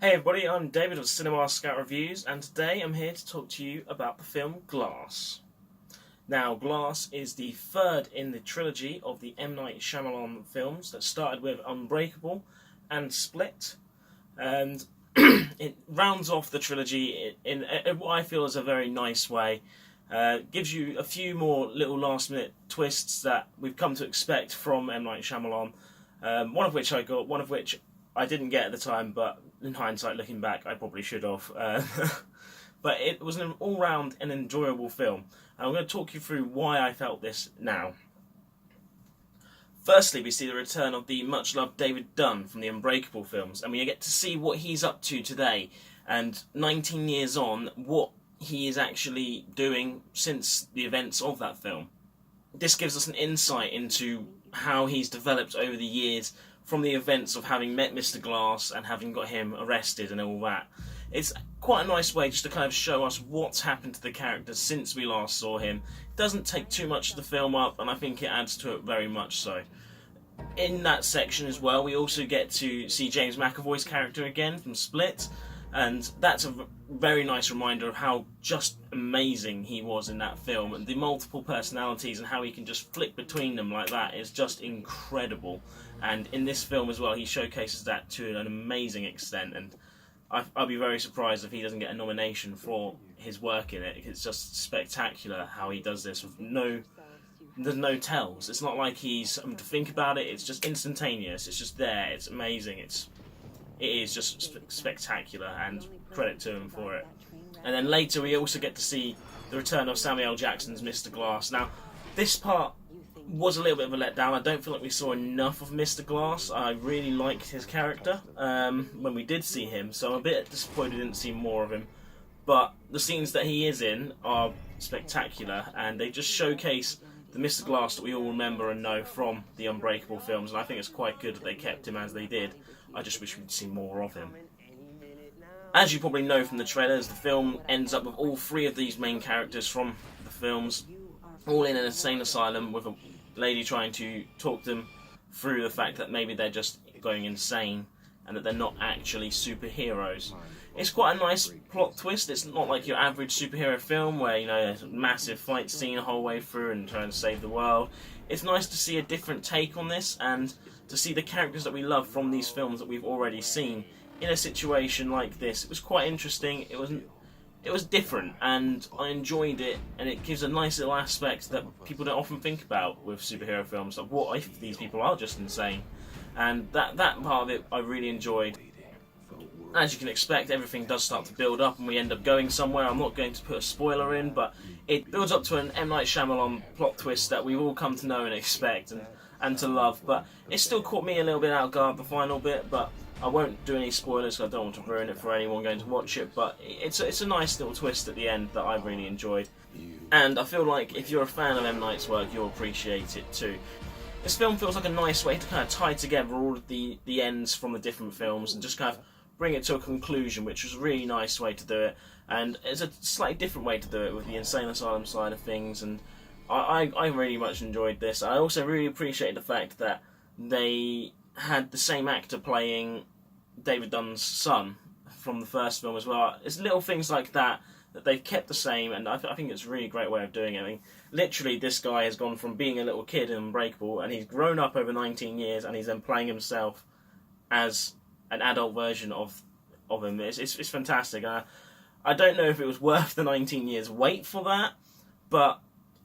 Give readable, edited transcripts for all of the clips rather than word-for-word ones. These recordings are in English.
Hey everybody, I'm David of Cinema Scout Reviews, and today I'm here to talk to you about the film Glass. Now, Glass is the third in the trilogy of the M. Night Shyamalan films that started with Unbreakable and Split, and it rounds off the trilogy in what I feel is a very nice way. Gives you a few more little last-minute twists that we've come to expect from M. Night Shyamalan, one of which I got, one of which I didn't get at the time, but in hindsight, looking back, I probably should have. But it was an all-round and enjoyable film. And I'm going to talk you through why I felt this now. Firstly, we see the return of the much-loved David Dunn from the Unbreakable films, and we get to see what he's up to today, and 19 years on, what he is actually doing since the events of that film. This gives us an insight into how he's developed over the years from the events of having met Mr. Glass and having got him arrested and all that. It's quite a nice way just to kind of show us what's happened to the character since we last saw him. It doesn't take too much of the film up, and I think it adds to it very much so. In that section as well, we also get to see James McAvoy's character again from Split, and that's a very nice reminder of how just amazing he was in that film, and the multiple personalities and how he can just flick between them like that is just incredible. And in this film as well, he showcases that to an amazing extent, and I'll be very surprised if he doesn't get a nomination for his work in it. It's just spectacular how he does this with there's no tells. It's not like he's having to think about it, it's just instantaneous, it's just there, it's amazing, it is just spectacular, and credit to him for it. And then later we also get to see the return of Samuel L. Jackson's Mr. Glass. Now, this part was a little bit of a letdown. I don't feel like we saw enough of Mr. Glass. I really liked his character when we did see him, so I'm a bit disappointed we didn't see more of him. But the scenes that he is in are spectacular, and they just showcase the Mr. Glass that we all remember and know from the Unbreakable films, and I think it's quite good that they kept him as they did. I just wish we'd see more of him. As you probably know from the trailers, the film ends up with all three of these main characters from the films all in an insane asylum with a lady trying to talk them through the fact that maybe they're just going insane and that they're not actually superheroes. It's quite a nice plot twist. It's not like your average superhero film where, you know, there's a massive fight scene the whole way through and trying to save the world. It's nice to see a different take on this and to see the characters that we love from these films that we've already seen in a situation like this. It was quite interesting. It was different, and I enjoyed it, and it gives a nice little aspect that people don't often think about with superhero films. Like, what if these people are just insane? And that part of it I really enjoyed. As you can expect, everything does start to build up and we end up going somewhere. I'm not going to put a spoiler in, but it builds up to an M. Night Shyamalan plot twist that we've all come to know and expect and to love. But it still caught me a little bit out of guard, the final bit, but I won't do any spoilers because I don't want to ruin it for anyone going to watch it. But it's a nice little twist at the end that I really enjoyed. And I feel like if you're a fan of M. Night's work, you'll appreciate it too. This film feels like a nice way to kind of tie together all of the ends from the different films and just kind of bring it to a conclusion, which was a really nice way to do it. And it's a slightly different way to do it with the Insane Asylum side of things, and I really much enjoyed this. I also really appreciate the fact that they had the same actor playing David Dunn's son from the first film as well. It's little things like that they've kept the same, and I think it's a really great way of doing it. I mean, literally, this guy has gone from being a little kid in Unbreakable, and he's grown up over 19 years, and he's then playing himself as an adult version of him. It's fantastic. I don't know if it was worth the 19 years wait for that, but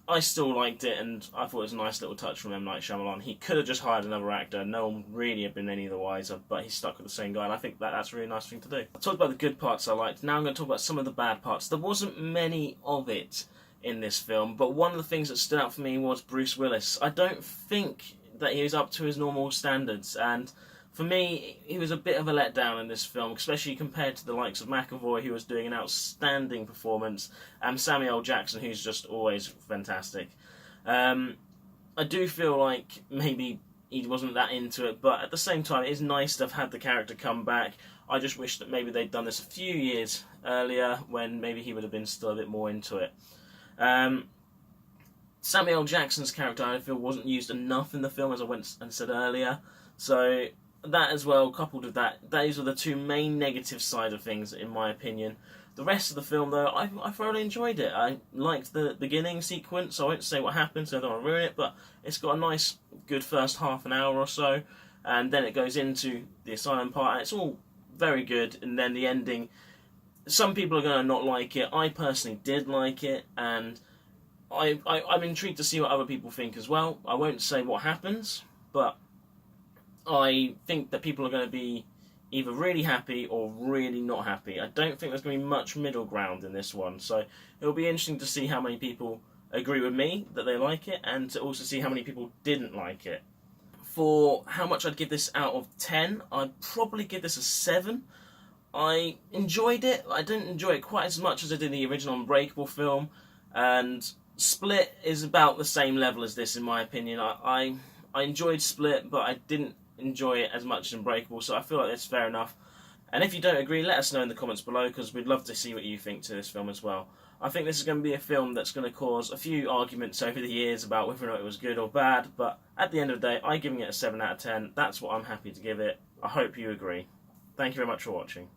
I still liked it, and I thought it was a nice little touch from M. Night Shyamalan. He could have just hired another actor. No one really had been any the wiser, but he stuck with the same guy, and I think that's a really nice thing to do. I talked about the good parts I liked. Now I'm going to talk about some of the bad parts. There wasn't many of it in this film, but one of the things that stood out for me was Bruce Willis. I don't think that he was up to his normal standards, and for me, he was a bit of a letdown in this film, especially compared to the likes of McAvoy, who was doing an outstanding performance, and Samuel L. Jackson, who's just always fantastic. I do feel like maybe he wasn't that into it, but at the same time, it is nice to have had the character come back. I just wish that maybe they'd done this a few years earlier, when maybe he would have been still a bit more into it. Samuel L. Jackson's character, I feel, wasn't used enough in the film, as I went and said earlier, so that as well, coupled with that, those are the two main negative side of things, in my opinion. The rest of the film, though, I thoroughly enjoyed it. I liked the beginning sequence. I won't say what happens, so I don't want to ruin it, but it's got a nice, good first half an hour or so, and then it goes into the asylum part, and it's all very good, and then the ending, some people are going to not like it. I personally did like it, and I'm intrigued to see what other people think as well. I won't say what happens, but I think that people are going to be either really happy or really not happy. I don't think there's going to be much middle ground in this one, so it'll be interesting to see how many people agree with me that they like it, and to also see how many people didn't like it. For how much I'd give this out of 10, I'd probably give this a 7. I enjoyed it. I didn't enjoy it quite as much as I did the original Unbreakable film, and Split is about the same level as this, in my opinion. I enjoyed Split, but I didn't enjoy it as much as Unbreakable, so I feel like that's fair enough. And if you don't agree, let us know in the comments below, because we'd love to see what you think to this film as well. I think this is going to be a film that's going to cause a few arguments over the years about whether or not it was good or bad, but at the end of the day, I'm giving it a 7 out of 10. That's what I'm happy to give it. I hope you agree. Thank you very much for watching.